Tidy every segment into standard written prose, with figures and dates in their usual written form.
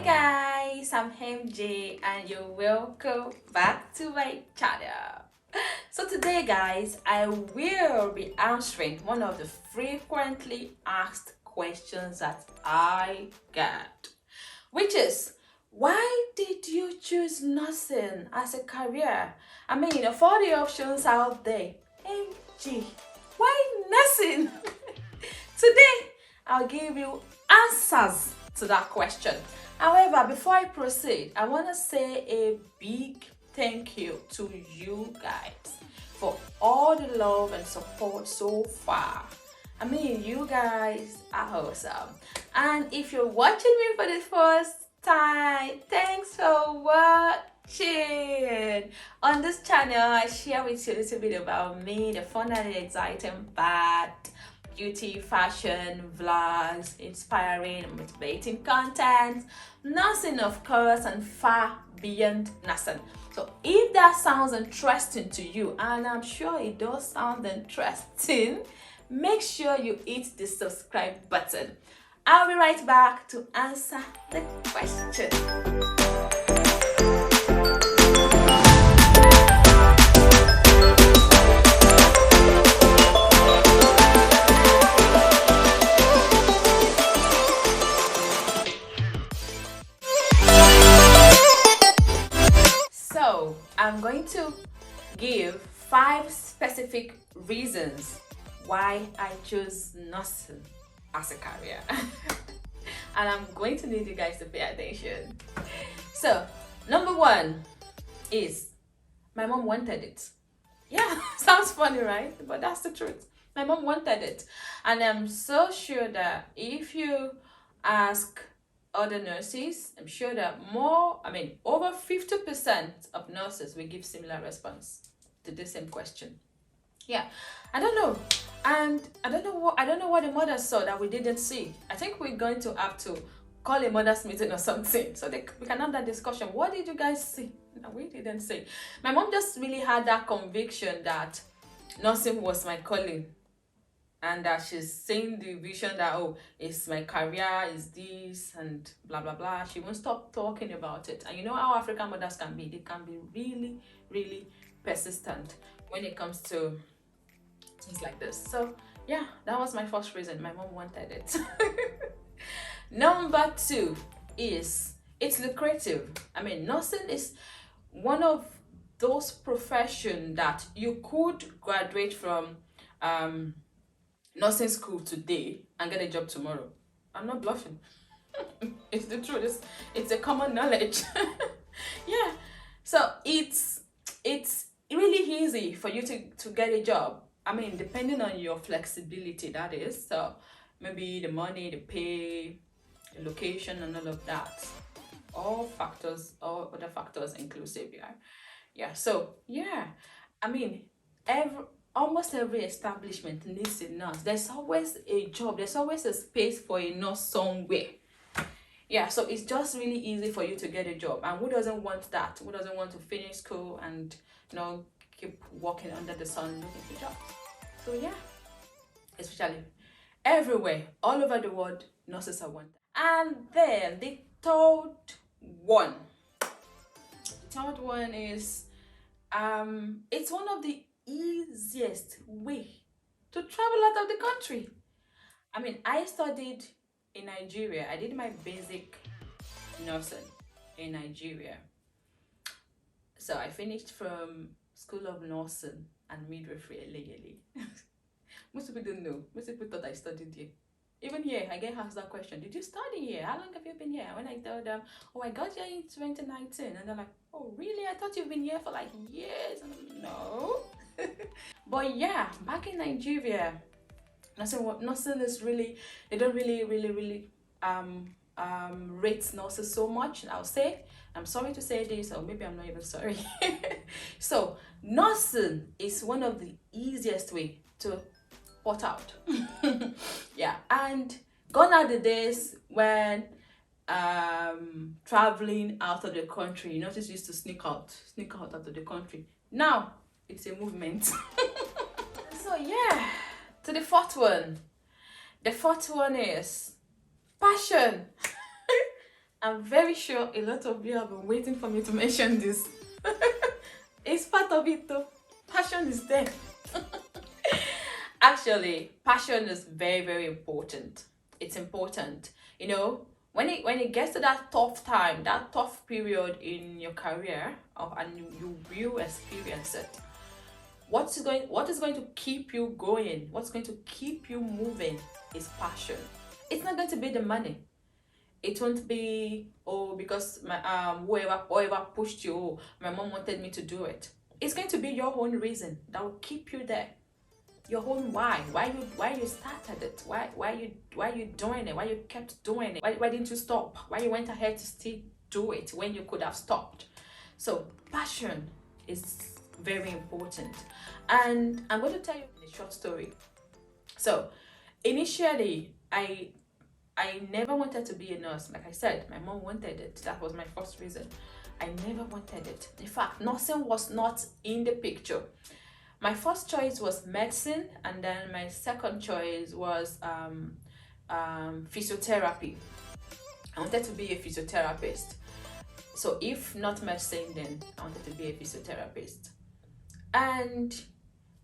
guys, I'm MJ and you're welcome back to my channel. So today guys, I will be answering one of the frequently asked questions that I get, which is, why did you choose nursing as a career? I mean, of all the options out there, MG, why nursing? Today, I'll give you answers to that question. However, before I proceed, I want to say a big thank you to you guys for all the love and support so far. I mean, you guys are awesome. And if you're watching me for the first time, thanks for watching. On this channel, I share with you a little bit about me, the fun and the exciting part, beauty, fashion, vlogs, inspiring, motivating content, nursing of course, and far beyond nursing. So if that sounds interesting to you, and I'm sure it does sound interesting, make sure you hit the subscribe button. I'll be right back to answer the question. So I'm going to give 5 specific reasons why I chose nursing as a career. And I'm going to need you guys to pay attention. So number 1 is my mom wanted it. Yeah, sounds funny, right? But that's the truth. My mom wanted it. And I'm so sure that if you ask other nurses, I'm sure that over 50% of nurses will give similar response to the same question. Yeah, I don't know. And I don't know what the mother saw that we didn't see. I think we're going to have to call a mother's meeting or something so we can have that discussion. What did you guys see that we didn't see? My mom just really had that conviction that nursing was my calling, and that she's seeing the vision that, oh, it's my career, is this, and blah blah blah. She won't stop talking about it. And you know how African mothers can be. They can be really, really persistent when it comes to things like this. So yeah, that was my first reason. My mom wanted it. Number 2 is it's lucrative. I mean, nursing is one of those professions that you could graduate from nursing school today and get a job tomorrow. I'm not bluffing. It's the truth. It's a common knowledge. Yeah. So it's really easy for you to get a job. I mean, depending on your flexibility, that is. So maybe the money, the pay, the location, and all of that. All other factors inclusive. Yeah. So yeah, I mean, almost every establishment needs a nurse. There's always a job. There's always a space for a nurse somewhere. Yeah, so it's just really easy for you to get a job. And who doesn't want that? Who doesn't want to finish school and keep working under the sun looking for jobs? So yeah, especially everywhere, all over the world, nurses are wanted. And then the third one is it's one of the easiest way to travel out of the country. I mean, I studied in Nigeria. I did my basic nursing in Nigeria. So I finished from School of Nursing and Midwifery illegally. Most people don't know. Most people thought I studied here. Even here, I get asked that question. Did you study here? How long have you been here? When I tell them, oh, I got here in 2019. And they're like, oh, really? I thought you've been here for like years. And I'm like, no. But yeah, back in Nigeria, nursing is really, they don't really rate nurses so much, I'll say. I'm sorry to say this, or maybe I'm not even sorry. So nursing is one of the easiest way to port out. Yeah, and gone are the days when traveling out of the country, nurses used to sneak out of the country. Now it's a movement. So yeah, to the fourth one. The fourth one is passion. I'm very sure a lot of you have been waiting for me to mention this. It's part of it though. Passion is there. Actually, passion is very, very important. It's important. You know, when it gets to that tough time, that tough period in your career, and you will experience it. What is going to keep you going? What's going to keep you moving is passion. It's not going to be the money. It won't be, oh, because my whoever pushed you, oh, my mom wanted me to do it. It's going to be your own reason that will keep you there. Your own why you started it, why you doing it, why you kept doing it, why didn't you stop, why you went ahead to still do it when you could have stopped. So passion is very important, and I'm going to tell you a short story. So initially, I never wanted to be a nurse. Like I said, my mom wanted it. That was my first reason. I never wanted it. In fact, nursing was not in the picture. My first choice was medicine, and then my second choice was physiotherapy. I wanted to be a physiotherapist. So if not medicine, then I wanted to be a physiotherapist. And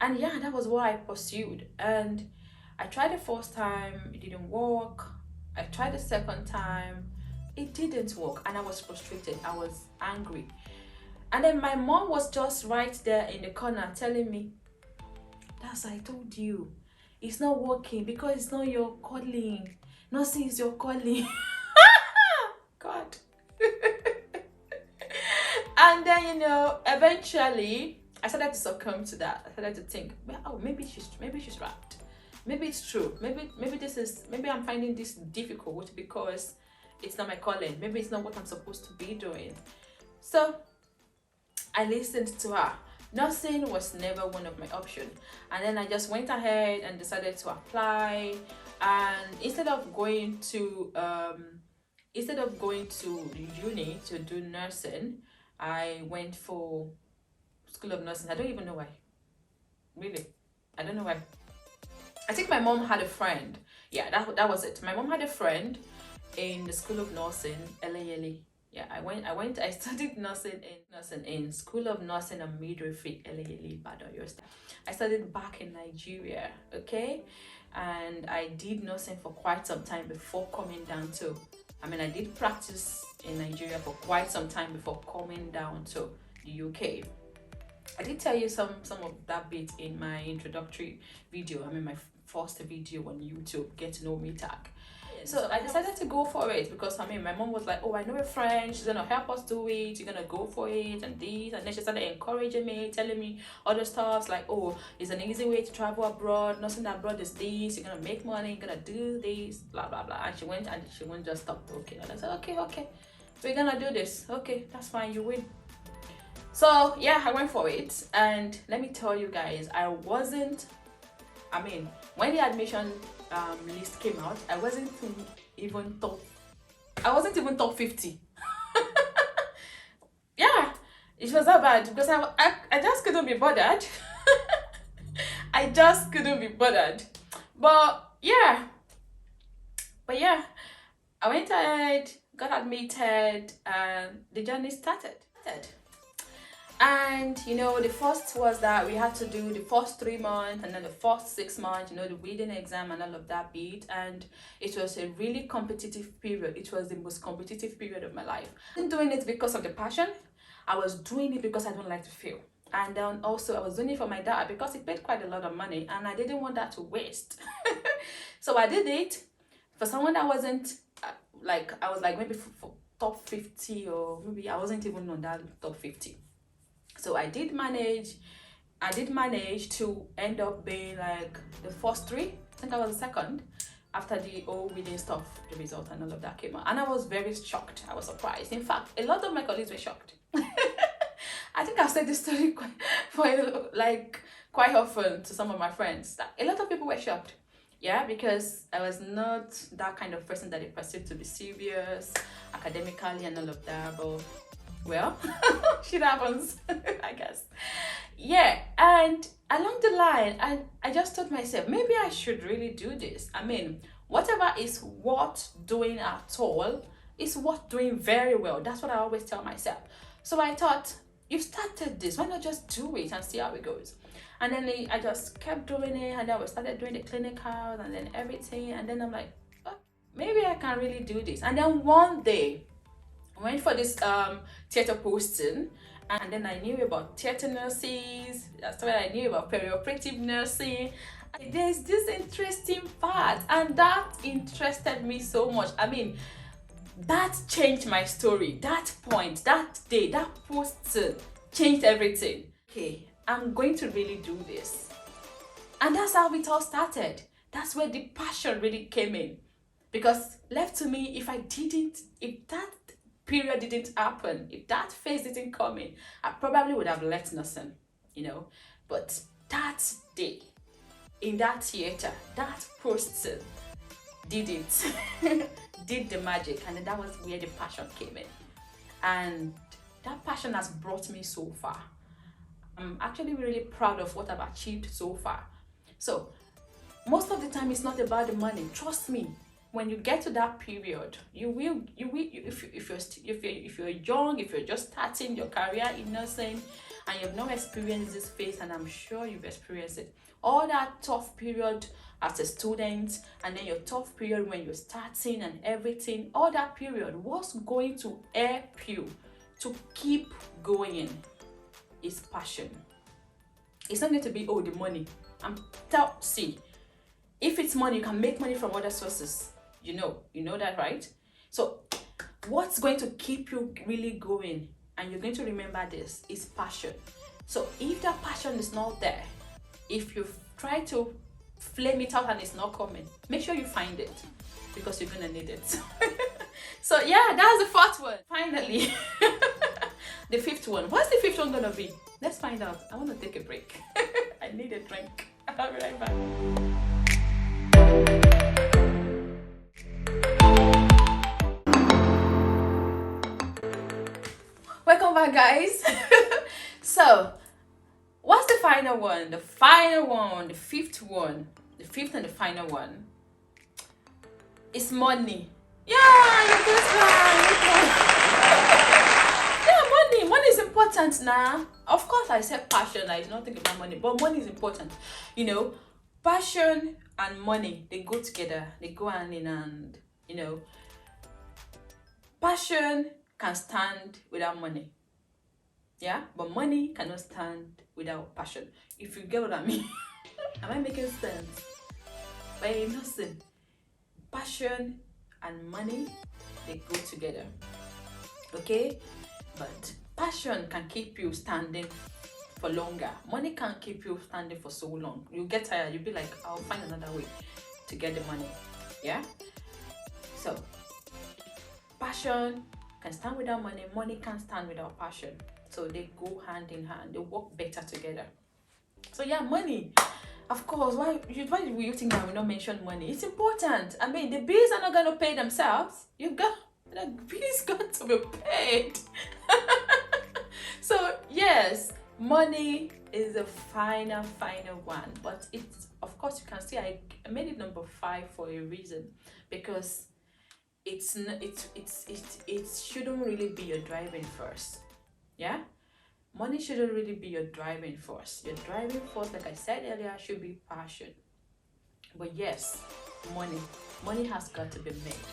yeah, that was what I pursued. And I tried the first time, it didn't work. I tried the second time, it didn't work, and I was frustrated. I was angry. And then my mom was just right there in the corner telling me, "That's, I told you, it's not working because it's not your calling. Nursing is your calling." God. And then, you know, eventually I started to succumb to that. I started to think, well, oh, maybe she's right. Maybe it's true. Maybe I'm finding this difficult because it's not my calling. Maybe it's not what I'm supposed to be doing. So I listened to her. Nursing was never one of my options. And then I just went ahead and decided to apply. And instead of going to uni to do nursing, I went for School of Nursing. I don't even know why. Really, I don't know why. I think my mom had a friend. Yeah, that was it. My mom had a friend in the School of Nursing, LALE. Yeah, I studied nursing in School of Nursing and Midwifery, LALE, Ibadan. I studied back in Nigeria, okay? And I did nursing for quite some time before coming down to, I did practice in Nigeria for quite some time before coming down to the UK. I did tell you some of that bit in my introductory video, my first video on YouTube, Get to Know Me tag. So I decided to go for it because my mom was like, oh, I know a friend, she's gonna help us do it, you're gonna go for it and this, and then she started encouraging me, telling me other stuff like, oh, it's an easy way to travel abroad, nursing abroad is this, you're gonna make money, you're gonna do this, blah blah blah. And she went just stopped talking, and I said, okay, we're gonna do this. Okay, that's fine, you win. So yeah, I went for it, and let me tell you guys, when the admission list came out, I wasn't even top 50. Yeah, it was that bad because I just couldn't be bothered. I just couldn't be bothered. But yeah, I went ahead, got admitted, and the journey started. And the first was that we had to do the first 3 months and then the first 6 months, the reading exam and all of that bit. And it was a really competitive period. It was the most competitive period of my life. I wasn't doing it because of the passion. I was doing it because I don't like to fail. And then also I was doing it for my dad because he paid quite a lot of money and I didn't want that to waste. So I did it for someone that wasn't I was like maybe for top 50, or maybe I wasn't even on that top 50. So I did manage to end up being like the first 3. I think I was the second after the whole reading stuff, the result and all of that came out. And I was very shocked. I was surprised. In fact, a lot of my colleagues were shocked. I think I've said this story quite often to some of my friends. That a lot of people were shocked. Yeah, because I was not that kind of person that they perceived to be serious academically and all of that. But well, shit happens, I guess. Yeah, and along the line, I just thought myself, maybe I should really do this. Whatever is worth doing at all, it's worth doing very well. That's what I always tell myself. So I thought, you started this, why not just do it and see how it goes? And then I just kept doing it, and then we started doing the clinicals and then everything. And then I'm like, oh, maybe I can really do this. And then one day I went for this theater posting, and then I knew about theater nurses. That's when I knew about perioperative nursing. There's this interesting part, and that interested me so much. I mean, that changed my story. That point, that day, that post changed everything. Okay, I'm going to really do this. And that's how it all started. That's where the passion really came in. Because left to me, if that period didn't happen, if that phase didn't come in, I probably would have left nursing, But that day, in that theater, that person did it, did the magic, and that was where the passion came in. And that passion has brought me so far. I'm actually really proud of what I've achieved so far. So most of the time, it's not about the money. Trust me. When you get to that period, you will if you're young, if you're just starting your career in nursing and you've not experienced this phase, and I'm sure you've experienced it, all that tough period as a student, and then your tough period when you're starting and everything, all that period was going to help you to keep going is passion. It's not going to be the money. See, if it's money, you can make money from other sources. You know that, right? So what's going to keep you really going, and you're going to remember this, is passion. So if that passion is not there, if you try to flame it out and it's not coming, make sure you find it, because you're gonna need it. So yeah, that's the fourth one. Finally, the fifth one. What's the fifth one gonna be? Let's find out. I want to take a break. I need a drink. I'll be right back. Welcome back, guys. So what's the final one? The final one, the fifth one, the fifth and the final one is money. Yeah, you guessed right. Yeah, money is important now. Of course, I said passion. I did not think about money, but money is important. Passion and money, they go together. They go hand in hand. Passion can stand without money. Yeah, but money cannot stand without passion. If you get what I mean. Am I making sense? But listen, passion and money, they go together. Okay? But passion can keep you standing for longer. Money can't keep you standing for so long. You get tired, you'll be like, I'll find another way to get the money. Yeah? So passion can stand without money, money can't stand without passion. So they go hand in hand, they work better together. So yeah, money, of course. Why do you think that we not mention money? It's important. I mean, the bills are not going to pay themselves. The bills got to be paid. So yes, money is the final one. But it's, of course, you can see I made it number 5 for a reason, because it shouldn't really be your driving force. Yeah, money shouldn't really be your driving force. Your driving force, like I said earlier, should be passion. But yes, money has got to be made.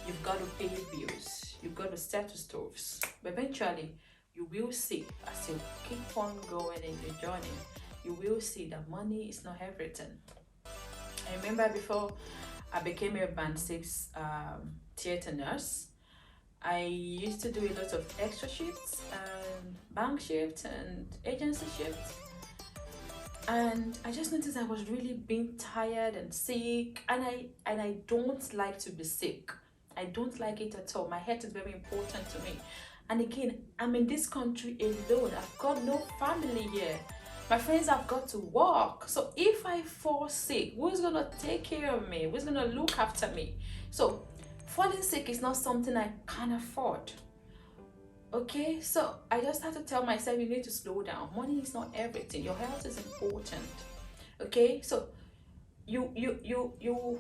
You've got to pay bills, you've got to settle stoves. But eventually you will see, as you keep on going in the journey, you will see that money is not everything. I remember before I became a band 6 theater nurse, I used to do a lot of extra shifts and bank shifts and agency shifts, and I just noticed I was really being tired and sick, and I don't like to be sick. I don't like it at all. My health is very important to me. And again, I'm in this country alone. I've got no family here. My friends have got to work. So if I fall sick, who's gonna take care of me? Who's gonna look after me? So falling sick is not something I can afford. Okay, so I just have to tell myself, you need to slow down. Money is not everything. Your health is important. Okay, so you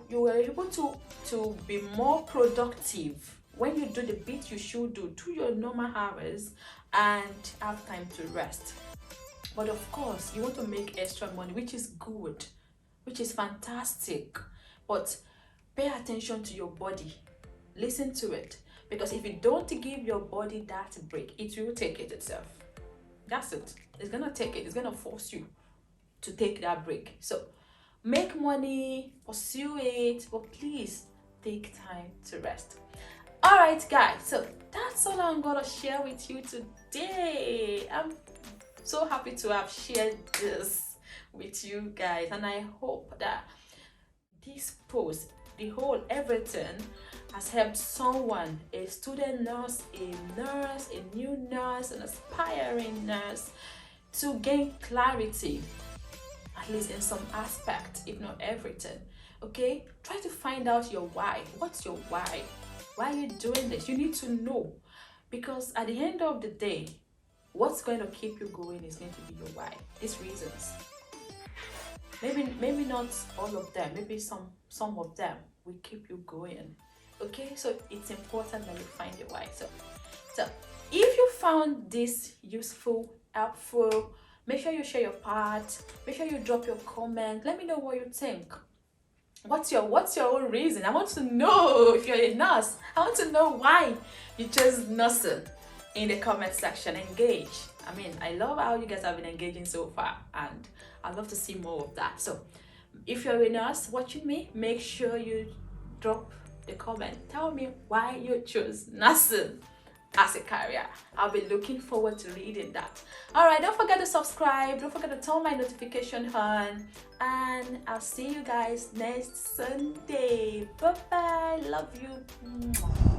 were able to be more productive when you do the bit you should do your normal hours and have time to rest. But of course, you want to make extra money, which is good, which is fantastic. But pay attention to your body. Listen to it. Because if you don't give your body that break, it will take it itself. That's it. It's going to take it. It's going to force you to take that break. So make money, pursue it, but please take time to rest. All right, guys. So that's all I'm going to share with you today. I'm so happy to have shared this with you guys, and I hope that this post, the whole everything, has helped someone, a student nurse, a new nurse, an aspiring nurse, to gain clarity, at least in some aspect, if not everything. Okay, try to find out your why. What's your why? Why are you doing this? You need to know, because at the end of the day, what's going to keep you going is going to be your why. These reasons. Maybe not all of them. Maybe some of them will keep you going. Okay, so it's important that you find your why. So if you found this useful, helpful, make sure you share your part. Make sure you drop your comment. Let me know what you think. What's your own reason? I want to know. If you're a nurse, I want to know why you chose nursing. In the comment section, engage. I mean, I love how you guys have been engaging so far, and I'd love to see more of that. So if you're a nurse watching me, make sure you drop the comment. Tell me why you chose nursing as a career. I'll be looking forward to reading that. All right, don't forget to subscribe. Don't forget to turn my notification on, and I'll see you guys next Sunday. Bye bye. Love you.